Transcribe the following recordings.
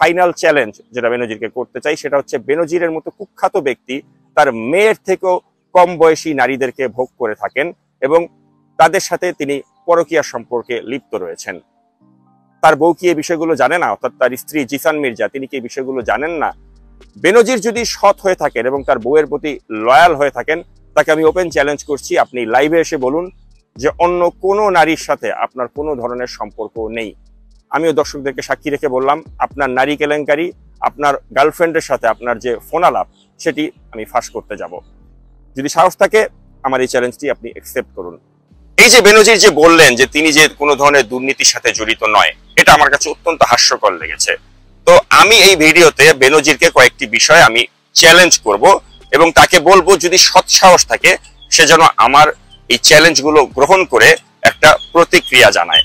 Final challenge যেটা বেনজিরকে করতে চাই সেটা হচ্ছে বেনজিরের মতো কুখ্যাত ব্যক্তি তার মেয়ের থেকেও কম বয়সী নারীদেরকে ভোগ করে থাকেন এবং তাদের সাথে তিনি পরকীয়া সম্পর্কে লিপ্ত রয়েছেন। তার বউ কি এই বিষয়গুলো জানে না? অর্থাৎ তার স্ত্রী জিসান মির্জা, তিনি কি এই বিষয়গুলো জানেন না? বেনজির যদি সৎ হয়ে থাকেন এবং তার বউয়ের প্রতি লয়াল হয়ে থাকেন, তাকে আমি ওপেন চ্যালেঞ্জ করছি, আপনি লাইভে এসে বলুন যে অন্য কোনো নারীর সাথে আপনার কোনো ধরনের সম্পর্ক নেই। আমিও দর্শকদেরকে সাক্ষী রেখে বললাম, আপনার নারী কেলেঙ্কারি, আপনার গার্লফ্রেন্ডের সাথে আপনার যে ফোন আলাপ, সেটি আমি ফাঁস করতে যাব। যদি সাহস থাকে আমার এই চ্যালেঞ্জটি আপনি অ্যাকসেপ্ট করুন। এই যে বেনজির যে বললেন যে তিনি যে কোনো ধরনের দুর্নীতির সাথে জড়িত নয়, এটা আমার কাছে অত্যন্ত হাস্যকর লেগেছে। তো আমি এই ভিডিওতে বেনজিরকে কয়েকটি বিষয় আমি চ্যালেঞ্জ করব এবং তাকে বলবো যদি সৎ সাহস থাকে সে যেন আমার এই চ্যালেঞ্জগুলো গ্রহণ করে একটা প্রতিক্রিয়া জানায়।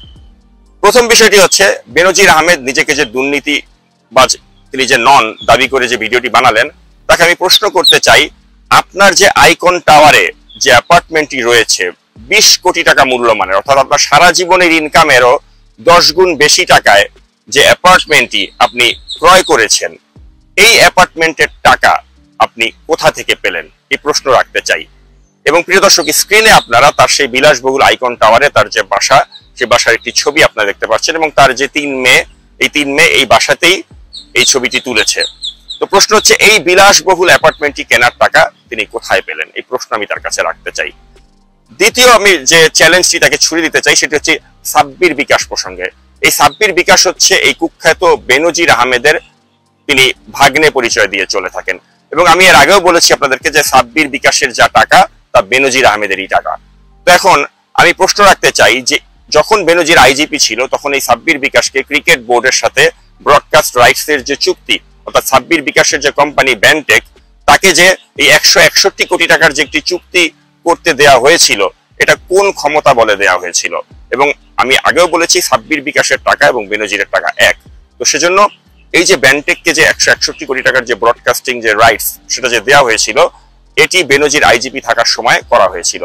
প্রথম বিষয়টি হচ্ছে, বেনজির আহমেদ নিজেকে যে দুর্নীতিবাজ তিনি যে নন দাবি করে যে ভিডিওটি বানালেন, তাকে আমি প্রশ্ন করতে চাই, আপনার যে আইকন টাওয়ারে যে অ্যাপার্টমেন্টটি রয়েছে 20 কোটি টাকা মূল্যমানের, অর্থাৎ আপনার সারা জীবনের ইনকামেরও 10 গুণ বেশি টাকায় যে অ্যাপার্টমেন্টটি আপনি ক্রয় করেছেন, এই অ্যাপার্টমেন্টের টাকা আপনি কোথা থেকে পেলেন, এই প্রশ্ন রাখতে চাই। এবং প্রিয় দর্শক, স্ক্রিনে আপনারা তার সেই বিলাসবহুল আইকন টাওয়ারে তার যে বাসা, সে বাসার একটি ছবি আপনারা দেখতে পাচ্ছেন এবং তার যে 3 মেয়ে, এই 3 মেয়ে এই বাসাতেই এই ছবিটি তুলেছে। তো প্রশ্ন হচ্ছে, এই বিলাসবহুল অ্যাপার্টমেন্টটি কেনার টাকা তিনি কোথায় পেলেন, এই প্রশ্ন আমি তার কাছে রাখতে চাই। দ্বিতীয় আমি যে চ্যালেঞ্জটি তাকে ছুড়ে দিতে চাই সেটি হচ্ছে সাব্বির বিকাশ প্রসঙ্গে। এই সাব্বির বিকাশ হচ্ছে এই কুখ্যাত বেনজির আহমেদের তিনি ভাগ্নে পরিচয় দিয়ে চলে থাকেন এবং আমি এর আগেও বলেছি আপনাদেরকে যে সাব্বির বিকাশের যা টাকা তা বেনজির আহমেদেরই টাকা। তো এখন আমি প্রশ্ন রাখতে চাই যে যখন বেনজির আইজিপি ছিল তখন এই সাব্বির বিকাশকে ক্রিকেট বোর্ডের সাথে ব্রডকাস্ট রাইটস এর যে চুক্তি, অর্থাৎ সাব্বির বিকাশের যে কোম্পানি ব্যানটেক, তাকে যে এই 161 কোটি টাকার যে একটি চুক্তি করতে দেয়া হয়েছিল, এটা কোন ক্ষমতা বলে দেয়া হয়েছিল? এবং আমি আগেও বলেছি সাব্বির বিকাশের টাকা এবং বেনজিরের টাকা এক। তো সেজন্য এই যে ব্যানটেককে যে 161 কোটি টাকার যে ব্রডকাস্টিং যে রাইটস সেটা যে দেওয়া হয়েছিল, এটি বেনজির আইজিপি থাকার সময় করা হয়েছিল।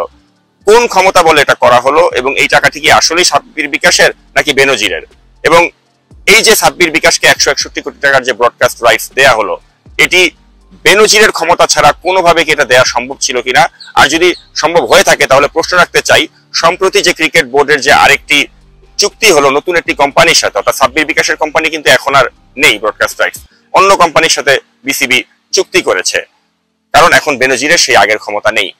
কোন ক্ষমতা বলে এটা করা হলো এবং এই টাকাটি কি আসলেই সাব্বির বিকাশের নাকি বেনজিরের? এবং এই যে সাব্বির বিকাশকে 161 কোটি টাকার যে ব্রডকাস্ট রাইটস দেয়া হলো, এটি বেনজিরের ক্ষমতা ছাড়া কোনোভাবে কি এটা দেওয়া সম্ভব ছিল কিনা? আর যদি সম্ভব হয়ে থাকে তাহলে প্রশ্ন রাখতে চাই, সম্প্রতি যে ক্রিকেট বোর্ডের যে আরেকটি চুক্তি হলো নতুন একটি কোম্পানির সাথে, অর্থাৎ সাব্বির বিকাশের কোম্পানি কিন্তু এখন আর নেই ব্রডকাস্ট রাইটস, অন্য কোম্পানির সাথে বিসিবি চুক্তি করেছে, কারণ এখন বেনজিরের সেই আগের ক্ষমতা নেই।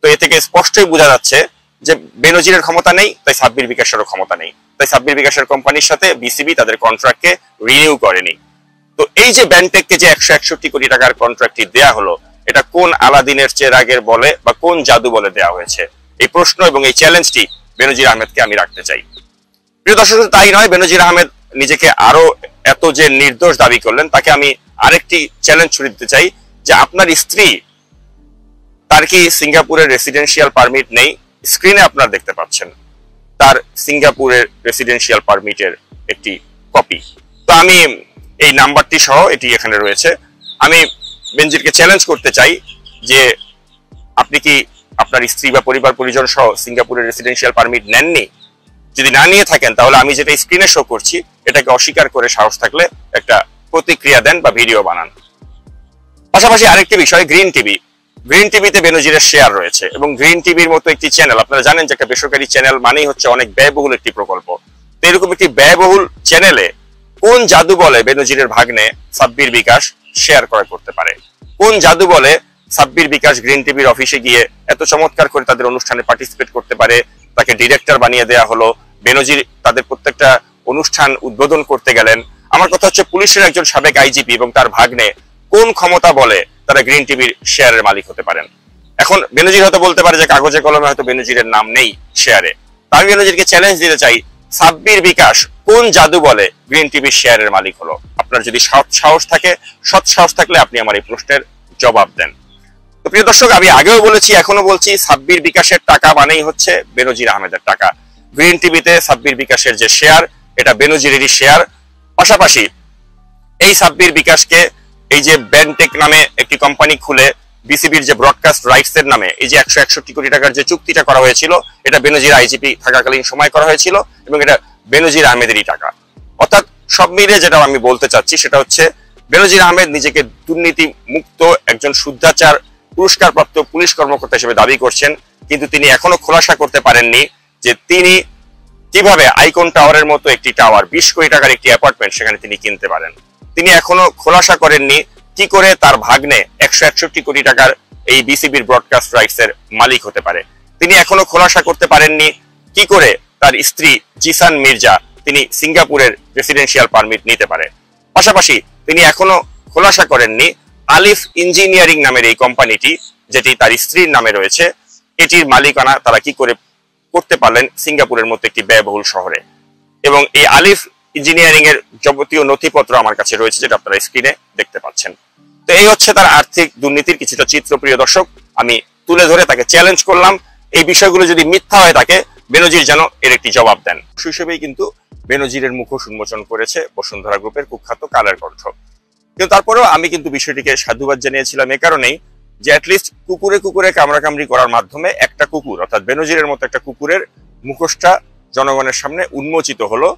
তো এ থেকে স্পষ্টই বোঝা যাচ্ছে যে বেনজিরের ক্ষমতা নেই, তাই সাব্বির বিকাশেরও ক্ষমতা নেই, তাই সাব্বির বিকাশের কোম্পানির সাথে বিসিবি তাদের কন্ট্রাক্টকে রিনিউ করেনি। তো এই যে ব্যানটেককে যে 161 কোটি টাকার কন্ট্রাক্টটি দেয়া হলো, এটা কোন আলাদিনের চেরাগের বলে বা কোন জাদু বলে দেয়া হয়েছে? এই প্রশ্ন এবং এই চ্যালেঞ্জটি বেনজির আহমেদকে আমি রাখতে চাই। প্রিয় দর্শক, তাই নয়, বেনজির আহমেদ নিজেকে আরো এত যে নির্দোষ দাবি করলেন, তাকে আমি আরেকটি চ্যালেঞ্জ ছুড়ে দিতে চাই যে আপনার স্ত্রী, তার কি সিঙ্গাপুরের রেসিডেন্সিয়াল পারমিট নেই? স্ক্রিনে আপনারা দেখতে পাচ্ছেন তার সিঙ্গাপুরের রেসিডেন্সিয়াল পারমিটের একটি কপি। তো আমি এই নাম্বারটি সহ এটি এখানে রয়েছে। আমি বেনজিরকে চ্যালেঞ্জ করতে চাই যে আপনি কি আপনার স্ত্রী বা পরিবার পরিজন সহ সিঙ্গাপুরের রেসিডেন্সিয়াল পারমিট নেননি? যদি না নিয়ে থাকেন তাহলে আমি যেটা স্ক্রিনে শো করছি এটাকে অস্বীকার করে সাহস থাকলে একটা প্রতিক্রিয়া দেন বা ভিডিও বানান। পাশাপাশি আরেকটি বিষয়, গ্রিন টিভি। গ্রিন টিভিতে বেনজিরের শেয়ার রয়েছে এবং গ্রিন টিভির মতো একটি চ্যানেল, আপনারা জানেন যে একটা বেসরকারি চ্যানেল মানেই হচ্ছে অনেক ব্যয়বহুল একটি প্রকল্প। তো এরকম একটি ব্যয়বহুল চ্যানেলে কোন জাদু বলে বেনজিরের ভাগ্নে সাব্বির বিকাশ শেয়ার ক্রয় করতে পারে? কোন জাদু বলে সাব্বির বিকাশ গ্রিন টিভির অফিসে গিয়ে এত চমৎকার করে তাদের অনুষ্ঠানে পার্টিসিপেট করতে পারে? তাকে ডিরেক্টর বানিয়ে দেয়া হলো, বেনজির তাদের প্রত্যেকটা অনুষ্ঠান উদ্বোধন করতে গেলেন। আমার কথা হচ্ছে, পুলিশের একজন সাবেক আইজিপি এবং তার ভাগ্নে কোন ক্ষমতা বলে তারা গ্রিন টিভির শেয়ারের মালিক হতে পারেন? এখন বেনজির হয়তো বলতে পারে যে কাগজে কলমে হয়তো বেনজিরের নাম নেই শেয়ারে। আমি বেনজিরকে চ্যালেঞ্জ দিতে চাই, সাব্বির বিকাশ কোন জাদু বলে গ্রিন টিভির শেয়ারের মালিক হলো? আপনার যদি সৎ সাহস থাকলে আপনি আমার এই প্রশ্নের জবাব দেন। তো প্রিয় দর্শক, আমি আগেও বলেছি, এখনো বলছি, সাব্বির বিকাশের টাকা মানেই হচ্ছে বেনজির আহমেদের টাকা। গ্রিন টিভিতে সাব্বির বিকাশের যে শেয়ার, এটা বেনজিরেরই শেয়ার। পাশাপাশি এই সাব্বির বিকাশকে এই যে ব্যানটেক নামে একটি কোম্পানি খুলে বিসিবির যে ব্রডকাস্ট রাইটস এর নামে এই যে 161 কোটি টাকার যে চুক্তিটা করা হয়েছিল, এটা বেনজির আইজিপি থাকাকালীন সময় করা হয়েছিল এবং এটা বেনজির আহমেদেরই টাকা। অর্থাৎ সব মিলিয়ে যেটা আমি বলতে চাচ্ছি সেটা হচ্ছে বেনজির আহমেদ নিজেকে দুর্নীতি মুক্ত একজন শুদ্ধাচার পুরস্কারপ্রাপ্ত পুলিশ কর্মকর্তা হিসেবে দাবি করছেন, কিন্তু তিনি এখনো খোলাসা করতে পারেননি যে তিনি কিভাবে আইকন টাওয়ারের মতো একটি টাওয়ার 20 কোটি টাকার একটি অ্যাপার্টমেন্ট সেখানে তিনি কিনতে পারেন। তিনি এখনো খোলাসা করেননি কি করে তার ভাগ্নে 161 কোটি টাকার এই বিসিবির ব্রডকাস্ট রাইটস এর মালিক হতে পারে। তিনি এখনো খোলাসা করতে পারেননি কি করে তার স্ত্রী জিসান মির্জা তিনি সিঙ্গাপুরের রেসিডেন্সিয়াল পারমিট নিতে পারে। পাশাপাশি তিনি এখনো খোলাসা করেননি আলিফ ইঞ্জিনিয়ারিং নামের এই কোম্পানিটি, যেটি তার স্ত্রীর নামে রয়েছে, এটির মালিকানা তারা কি করে করতে পারলেন সিঙ্গাপুরের মতো একটি ব্যয়বহুল শহরে। এবং এই আলিফ ইঞ্জিনিয়ারিং এর যাবতীয় নথিপত্র আমার কাছে রয়েছে, যেটা আপনারা স্ক্রিনে দেখতে পাচ্ছেন। তো এই হচ্ছে তার আর্থিক দুর্নীতির কিছুটা চিত্র। প্রিয় দর্শক, আমি তুলে ধরে তাকে চ্যালেঞ্জ করলাম, এই বিষয়গুলো যদি মিথ্যা হয়ে থাকে বেনজির যেন এর একটি জবাব দেন। হিসেবেই কিন্তু বেনজিরের মুখোশ উন্মোচন করেছে বসুন্ধরা গ্রুপের কুখ্যাত কালের কণ্ঠ। কিন্তু তারপরেও আমি কিন্তু বিষয়টিকে সাধুবাদ জানিয়েছিলাম এ কারণেই যে অ্যাটলিস্ট কুকুরে কুকুরে কামড়াকামড়ি করার মাধ্যমে একটা কুকুর অর্থাৎ বেনজিরের মতো একটা কুকুরের মুখোশটা জনগণের সামনে উন্মোচিত হলো।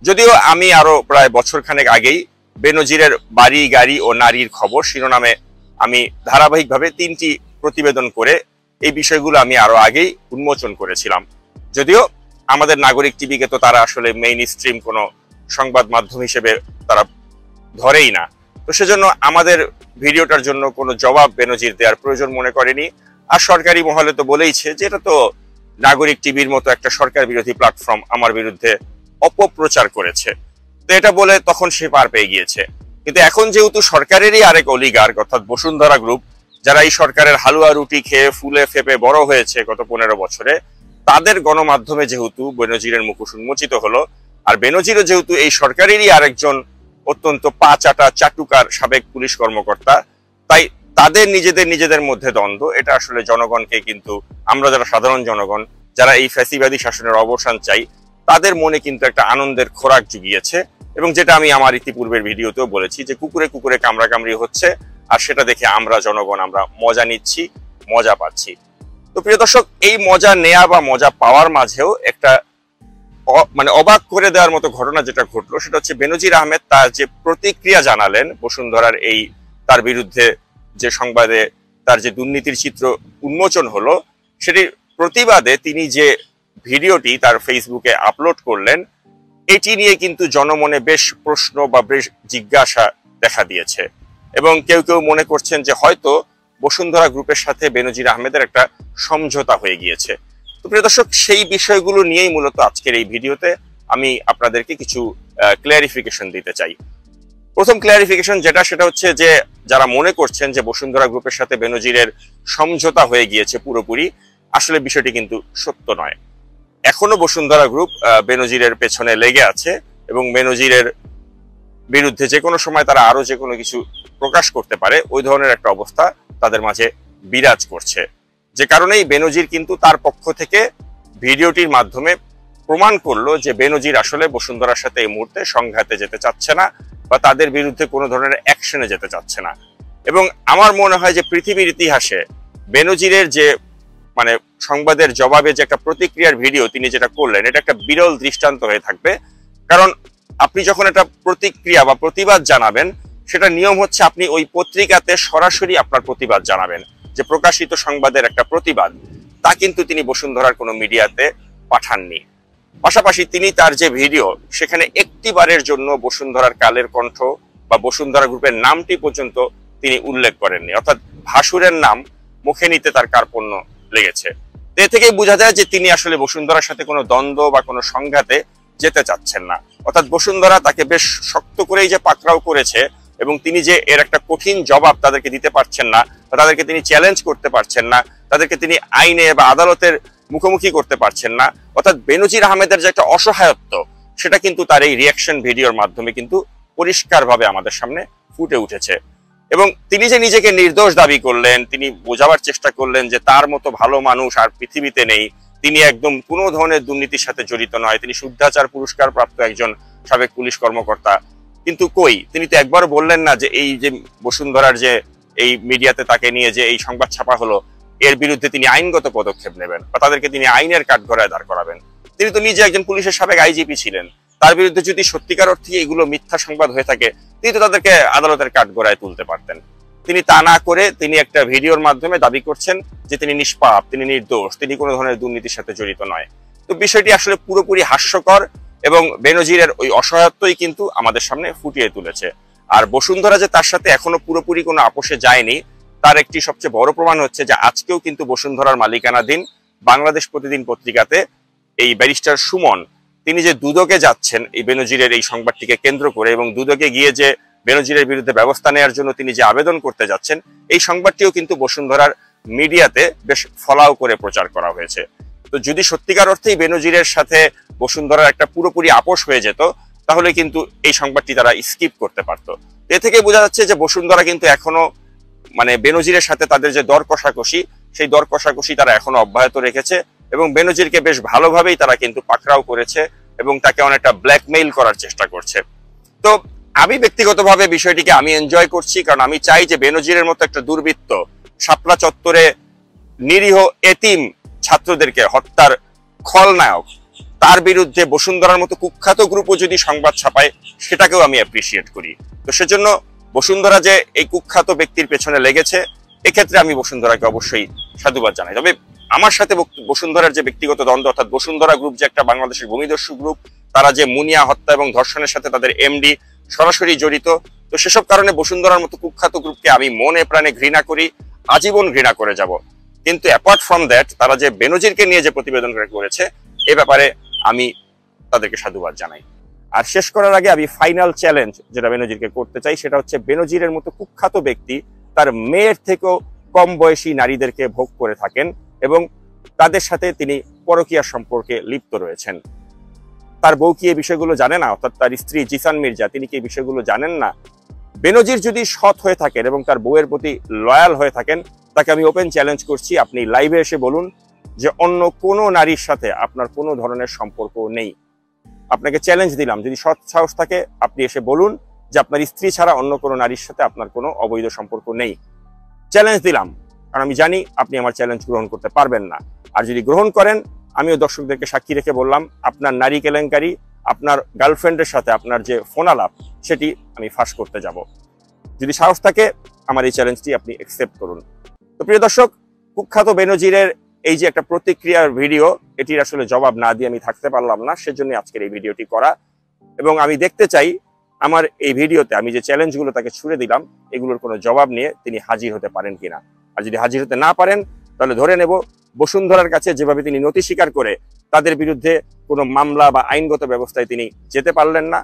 যদিও আমি আরো প্রায় বছরখানেক আগেই বেনজিরের বাড়ি গাড়ি ও নারীর খবর শিরোনামে আমি ধারাবাহিকভাবে 3টি প্রতিবেদন করে এই বিষয়গুলো আমি আরো আগেই উন্মোচন করেছিলাম। যদিও আমাদের নাগরিক টিভিকে তো তারা আসলে মেইন স্ট্রিম কোনো সংবাদ মাধ্যম হিসেবে তারা ধরেই না, তো সেজন্য আমাদের ভিডিওটার জন্য কোনো জবাব বেনজির দেওয়ার প্রয়োজন মনে করেনি। আর সরকারি মহলে তো বলেইছে যে এটা তো নাগরিক টিভির মতো একটা সরকার বিরোধী প্ল্যাটফর্ম আমার বিরুদ্ধে অপপ্রচার করেছে, তো এটা বলে তখন সে পার পেয়ে গিয়েছে। কিন্তু এখন যেহেতু সরকারেরই আরেক অলিগার্ক অর্থাৎ বসুন্ধরা গ্রুপ, যারা এই সরকারের হালুয়া রুটি খেয়ে ফুলে ফেপে বড় হয়েছে গত 15 বছরে, তাদের গণমাধ্যমে যেহেতু বেনজিরের মুখোশ উন্মোচিত হলো, আর বেনজিরও যেহেতু এই সরকারেরই আরেকজন অত্যন্ত পা চাটা চাটুকার সাবেক পুলিশ কর্মকর্তা, তাই তাদের নিজেদের মধ্যে দ্বন্দ্ব। এটা আসলে জনগণকে কিন্তু আমরা যারা সাধারণ জনগণ যারা এই ফ্যাসিবাদী শাসনের অবসান চাই তাদের মনে কিন্তু একটা আনন্দের খোরাক জুগিয়েছে। এবং যেটা আমি আমার ইতিপূর্বের ভিডিওতেও বলেছি যে কুকুরে কুকুরে কামড়াকামড়ি হচ্ছে, আর সেটা দেখে আমরা জনগণ আমরা মজা নিচ্ছি, মজা পাচ্ছি। তো প্রিয় দর্শক, এই মজা নেয়া বা মজা পাওয়ার মাঝেও একটা মানে অবাক করে দেওয়ার মতো ঘটনা যেটা ঘটলো সেটা হচ্ছে বেনজির আহমেদ তার যে প্রতিক্রিয়া জানালেন বসুন্ধরার এই তার বিরুদ্ধে যে সংবাদে তার যে দুর্নীতির চিত্র উন্মোচন হলো সেটির প্রতিবাদে তিনি যে ভিডিওটি তার ফেসবুকে আপলোড করলেন, এটি নিয়ে কিন্তু জনমনে বেশ প্রশ্ন বা বেশ জিজ্ঞাসা দেখা দিয়েছে। এবং কেউ কেউ মনে করছেন যে হয়তো বসুন্ধরা গ্রুপের সাথে বেনজির আহমেদের একটা সমঝোতা হয়ে গিয়েছে। তো প্রিয় দর্শক, সেই বিষয়গুলো নিয়েই মূলত আজকের এই ভিডিওতে আমি আপনাদেরকে কিছু ক্লিয়ারিফিকেশন দিতে চাই। প্রথম ক্লিয়ারিফিকেশন সেটা হচ্ছে যে যারা মনে করছেন যে বসুন্ধরা গ্রুপের সাথে বেনজিরের সমঝোতা হয়ে গিয়েছে পুরোপুরি, আসলে বিষয়টি কিন্তু সত্য নয়। এখনো বসুন্ধরা গ্রুপ বেনজিরের পেছনে লেগে আছে এবং বেনজিরের বিরুদ্ধে যে কোনো সময় তারা আরো যে কোনো কিছু প্রকাশ করতে পারে ওই ধরনের একটা অবস্থা তাদের মাঝে বিরাজ করছে। যে কারণেই বেনজির কিন্তু তার পক্ষ থেকে ভিডিওটির মাধ্যমে প্রমাণ করলো যে বেনজির আসলে বসুন্ধরার সাথে এই মুহূর্তে সংঘাতে যেতে চাচ্ছে না বা তাদের বিরুদ্ধে কোনো ধরনের অ্যাকশনে যেতে চাচ্ছে না। এবং আমার মনে হয় যে পৃথিবীর ইতিহাসে বেনজিরের যে মানে সংবাদের জবাবে যে একটা প্রতিক্রিয়ার ভিডিও তিনি যেটা করলেন এটা একটা বিরল দৃষ্টান্ত হয়ে থাকবে। কারণ আপনি যখন একটা প্রতিক্রিয়া বা প্রতিবাদ জানাবেন, সেটা নিয়ম হচ্ছে আপনি ওই পত্রিকাতে সরাসরি আপনার প্রতিবাদ জানাবেন। যে প্রকাশিত সংবাদের একটা প্রতিবাদ তা কিন্তু তিনি বসুন্ধরার কোনো মিডিয়াতে পাঠাননি। পাশাপাশি তিনি তার যে ভিডিও সেখানে একটিবারের জন্য বসুন্ধরার কালের কণ্ঠ বা বসুন্ধরা গ্রুপের নামটি পর্যন্ত তিনি উল্লেখ করেননি, অর্থাৎ ভাসুরের নাম মুখে নিতে তার কার্পণ্য লেগেছে। এ থেকেই বোঝা যায় যে তিনি আসলে বসুন্ধরার সাথে কোনো দ্বন্দ্ব বা কোনো সংঘাতে যেতে চাচ্ছেন না। অর্থাৎ বসুন্ধরা তাকে বেশ শক্ত করেই যে পাকড়াও করেছে এবং তিনি যে এর একটা কঠিন জবাব তাদেরকে দিতে পারছেন না, তাদেরকে তিনি চ্যালেঞ্জ করতে পারছেন না, তাদেরকে তিনি আইনে বা আদালতের মুখোমুখি করতে পারছেন না। অর্থাৎ বেনজির আহমেদের যে একটা অসহায়ত্ব সেটা কিন্তু তার এই রিয়াকশন ভিডিওর মাধ্যমে কিন্তু পরিষ্কারভাবে আমাদের সামনে ফুটে উঠেছে। এবং তিনি যে নিজেকে নির্দোষ দাবি করলেন, তিনি বোঝাবার চেষ্টা করলেন যে তার মতো ভালো মানুষ আর পৃথিবীতে নেই, তিনি একদম কোনো ধরনের দুর্নীতির সাথে জড়িত নয়, তিনি শুদ্ধাচার পুরস্কার প্রাপ্ত একজন সাবেক পুলিশ কর্মকর্তা। কিন্তু কই, তিনি তো একবারও বললেন না যে এই যে বসুন্ধরার যে এই মিডিয়াতে তাকে নিয়ে যে এই সংবাদ ছাপা হলো এর বিরুদ্ধে তিনি আইনগত পদক্ষেপ নেবেন বা তাদেরকে তিনি আইনের কাঠগড়ায় দাঁড় করাবেন। তিনি তো নিজে একজন পুলিশের সাবেক আইজিপি ছিলেন, তার বিরুদ্ধে যদি সত্যিকার অর্থে এগুলো মিথ্যা সংবাদ হয়ে থাকে, তিনি তো তাদেরকে আদালতের কাঠগড়ায় তুলতে পারতেন। তিনি তা না করে তিনি একটা ভিডিওর মাধ্যমে দাবি করছেন যে তিনি নিষ্পাপ, তিনি নির্দোষ, তিনি কোনো ধরনের দুর্নীতির সাথে জড়িত নয়। তো বিষয়টি আসলে পুরোপুরি হাস্যকর এবং বেনজিরের ওই অসহায়ত্বই কিন্তু আমাদের সামনে ফুটিয়ে তুলেছে। আর বসুন্ধরা যে তার সাথে এখনো পুরোপুরি কোনো আপোষে যায়নি, তার একটি সবচেয়ে বড় প্রমাণ হচ্ছে যে আজকেও কিন্তু বসুন্ধরার মালিকানাধীন বাংলাদেশ প্রতিদিন পত্রিকাতে এই ব্যারিস্টার সুমন তিনি যে দুদকে যাচ্ছেন এই বেনজিরের এই সংবাদটিকে কেন্দ্র করে, এবং দুদকে গিয়ে যে বেনজিরের বিরুদ্ধে ব্যবস্থা নেওয়ার জন্য তিনি যে আবেদন করতে যাচ্ছেন, এই সংবাদটিও কিন্তু বসুন্ধরার মিডিয়াতে বেশ ফলাও করে প্রচার করা হয়েছে। তো যদি সত্যিকার অর্থেই বেনজিরের সাথে বসুন্ধরার একটা পুরোপুরি আপোষ হয়ে যেত, তাহলে কিন্তু এই সংবাদটি তারা স্কিপ করতে পারতো। এ থেকে বোঝা যাচ্ছে যে বসুন্ধরা কিন্তু এখনো মানে বেনজিরের সাথে তাদের যে দর কষাকষি, সেই দর কষাকষি তারা এখনো অব্যাহত রেখেছে, এবং বেনজিরকে বেশ ভালোভাবেই তারা কিন্তু পাকড়াও করেছে এবং তাকে অনেকটা ব্ল্যাকমেইল করার চেষ্টা করছে। তো আমি ব্যক্তিগতভাবে বিষয়টিকে আমি এনজয় করছি, কারণ আমি চাই যে বেনজিরের মতো একটা দুর্বৃত্ত শাপলা চত্বরে নিরীহ এতিম ছাত্রদেরকে হত্যার খলনায়ক, তার বিরুদ্ধে বসুন্ধরার মতো কুখ্যাত গ্রুপও যদি সংবাদ ছাপায়, সেটাকেও আমি অ্যাপ্রিসিয়েট করি। তো সেজন্য বসুন্ধরা যে এই কুখ্যাত ব্যক্তির পেছনে লেগেছে, এক্ষেত্রে আমি বসুন্ধরাকে অবশ্যই সাধুবাদ জানাই। তবে আমার সাথে বসুন্ধরার যে ব্যক্তিগত দ্বন্দ্ব, অর্থাৎ বসুন্ধরা গ্রুপ যে একটা বাংলাদেশের ভূমিদস্যু গ্রুপ, তারা যে মুনিয়া হত্যা এবং ধর্ষণের সাথে তাদের এমডি সরাসরি জড়িত, তো সেসব কারণে বসুন্ধরার মতো কুখ্যাত গ্রুপকে আমি মনে প্রাণে ঘৃণা করি, আজীবন ঘৃণা করে যাব। কিন্তু অ্যাপার্ট ফ্রম দ্যাট, তারা যে বেনজিরকে নিয়ে যে প্রতিবেদন করেছে, এ ব্যাপারে আমি তাদেরকে সাধুবাদ জানাই। আর শেষ করার আগে আমি ফাইনাল চ্যালেঞ্জ যেটা বেনজিরকে করতে চাই, সেটা হচ্ছে বেনজিরের মতো কুখ্যাত ব্যক্তি তার মেয়ের থেকেও কম বয়সী নারীদেরকে ভোগ করে থাকেন এবং তাদের সাথে তিনি পরকীয়া সম্পর্কে লিপ্ত রয়েছেন। তার বউ কি এই বিষয়গুলো জানে না? অর্থাৎ তার স্ত্রী জিসান মির্জা, তিনি কি এই বিষয়গুলো জানেন না? বেনজির যদি সৎ হয়ে থাকেন এবং তার বউয়ের প্রতি লয়াল হয়ে থাকেন, তাকে আমি ওপেন চ্যালেঞ্জ করছি, আপনি লাইভে এসে বলুন যে অন্য কোনো নারীর সাথে আপনার কোনো ধরনের সম্পর্ক নেই। আপনাকে চ্যালেঞ্জ দিলাম, যদি সৎ সাহস থাকে আপনি এসে বলুন যে আপনার স্ত্রী ছাড়া অন্য কোনো নারীর সাথে আপনার কোনো অবৈধ সম্পর্ক নেই। চ্যালেঞ্জ দিলাম, কারণ আমি জানি আপনি আমার চ্যালেঞ্জ গ্রহণ করতে পারবেন না। আর যদি গ্রহণ করেন, আমিও দর্শকদেরকে সাক্ষী রেখে বললাম, আপনার নারী কেলেঙ্কারি, আপনার গার্লফ্রেন্ডের সাথে আপনার যে ফোন আলাপ, সেটি আমি ফাঁস করতে যাব। যদি সাহস থাকে আমার এই চ্যালেঞ্জটি আপনি অ্যাকসেপ্ট করুন। তো প্রিয় দর্শক, কুখ্যাত বেনজিরের এই যে একটা প্রতিক্রিয়ার ভিডিও, এটির আসলে জবাব না দিয়ে আমি থাকতে পারলাম না, সেজন্য আজকের এই ভিডিওটি করা। এবং আমি দেখতে চাই আমার এই ভিডিওতে আমি যে চ্যালেঞ্জগুলো তাকে ছুড়ে দিলাম, এগুলোর কোনো জবাব নিয়ে তিনি হাজির হতে পারেন কিনা। আর যদি হাজির হতে না পারেন, তাহলে ধরে নেব বসুন্ধরার কাছে যেভাবে তিনি নথি স্বীকার করে তাদের বিরুদ্ধে কোনো মামলা বা আইনগত ব্যবস্থায় তিনি যেতে পারলেন না,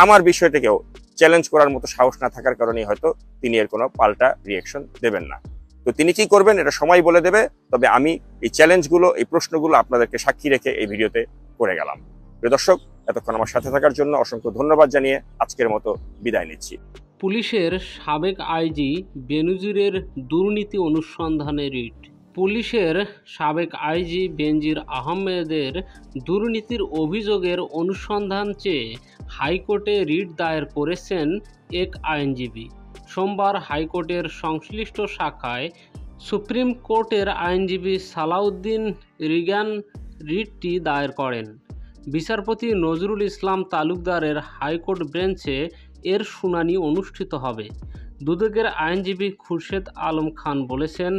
আমার বিষয়টাকেও চ্যালেঞ্জ করার মতো সাহস না থাকার কারণেই হয়তো তিনি এর কোনো পাল্টা রিয়েকশন দেবেন না। তো তিনি কি করবেন এটা সময় বলে দেবে। তবে আমি এই চ্যালেঞ্জগুলো, এই প্রশ্নগুলো আপনাদেরকে সাক্ষী রেখে এই ভিডিওতে করে গেলাম। প্রিয় দর্শক, এতক্ষণ আমার সাথে থাকার জন্য অসংখ্য ধন্যবাদ জানিয়ে আজকের মতো বিদায় নিচ্ছি। পুলিশের সাবেক আইজি বেনজিরের দুর্নীতি অনুসন্ধানে রিট। পুলিশের সাবেক আইজি বেনজির আহমেদের দুর্নীতির অভিযোগের অনুসন্ধান চেয়ে হাইকোর্টে রিট দায়ের করেছেন এক আইনজীবী। সোমবার হাইকোর্টের সংশ্লিষ্ট শাখায় সুপ্রিম কোর্টের আইনজীবী সালাউদ্দিন রিগান রিটটি দায়ের করেন। বিচারপতি নজরুল ইসলাম তালুকদারের হাইকোর্ট বেঞ্চে এর শুনানি অনুষ্ঠিত হবে। দুদকের আইনজীবী খুরশেদ আলম খান বলেছেন,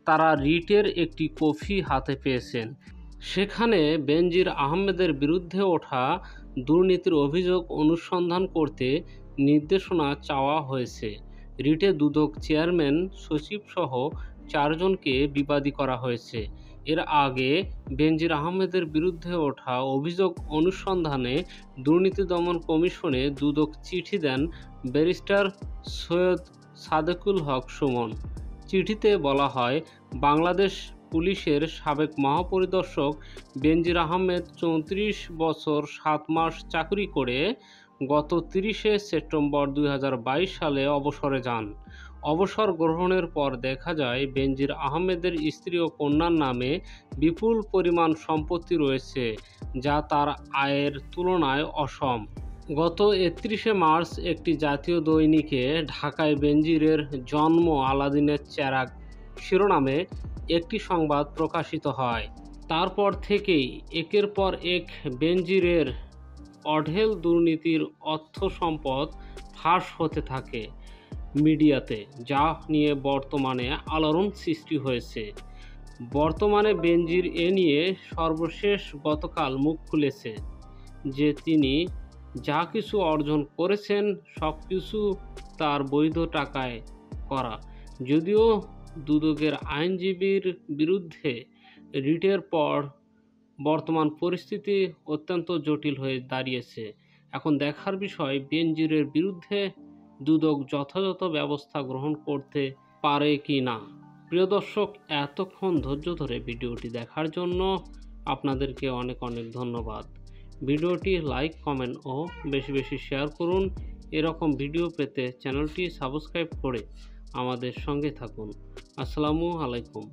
তারা রিটের একটি কপি হাতে পেয়েছেন। সেখানে বেনজির আহমেদের বিরুদ্ধে ওঠা দুর্নীতির অভিযোগ অনুসন্ধান করতে নির্দেশনা চাওয়া হয়েছে। রিটে দুদক চেয়ারম্যান, সচিবসহ 4 জনকে বিবাদী করা হয়েছে। এর আগে বেনজির আহমেদের বিরুদ্ধে ওঠা অভিযোগ অনুসন্ধানে দুর্নীতি দমন কমিশনে দুদক চিঠি দেন ব্যারিস্টার সৈয়দ সাদেকুল হক সুমন। চিঠিতে বলা হয়, বাংলাদেশ পুলিশের সাবেক মহাপরিদর্শক বেনজির আহমেদ 34 বছর 7 মাস চাকরি করে গত 30শে সেপ্টেম্বর 2022 সালে অবসরে যান। অবসর গ্রহণের পর দেখা যায় বেনজির আহমেদের স্ত্রী ও কন্যার নামে বিপুল পরিমাণ সম্পত্তি রয়েছে, যা তার আয়ের তুলনায় অসম। গত 31শে মার্চ একটি জাতীয় দৈনিকে ঢাকায় বেনজিরের জন্ম আলাদিনের চেরাগ শিরোনামে একটি সংবাদ প্রকাশিত হয়। তারপর থেকেই একের পর এক বেনজিরের অঢেল দুর্নীতির অর্থ সম্পদ ফাঁস হতে থাকে মিডিয়াতে, যা নিয়ে বর্তমানে আলোড়ন সৃষ্টি হয়েছে। বর্তমানে বেনজির এ নিয়ে সর্বশেষ গতকাল মুখ খুলেছে যে তিনি যা কিছু অর্জন করেছেন সব কিছু তার বৈধ টাকায় করা। যদিও দুদকের আইনজীবীর বিরুদ্ধে রিটের পর বর্তমান পরিস্থিতি অত্যন্ত জটিল হয়ে দাঁড়িয়েছে। এখন দেখার বিষয় বেনজিরের বিরুদ্ধে দুদক যথাযথ ব্যবস্থা গ্রহণ করতে পারে কি না। প্রিয় দর্শক, এতক্ষণ ধৈর্য ধরে ভিডিওটি দেখার জন্য আপনাদেরকে অনেক অনেক ধন্যবাদ। ভিডিওটি লাইক, কমেন্ট ও বেশি বেশি শেয়ার করুন। এরকম ভিডিও পেতে চ্যানেলটি সাবস্ক্রাইব করে আমাদের সঙ্গে থাকুন। আসসালামু আলাইকুম।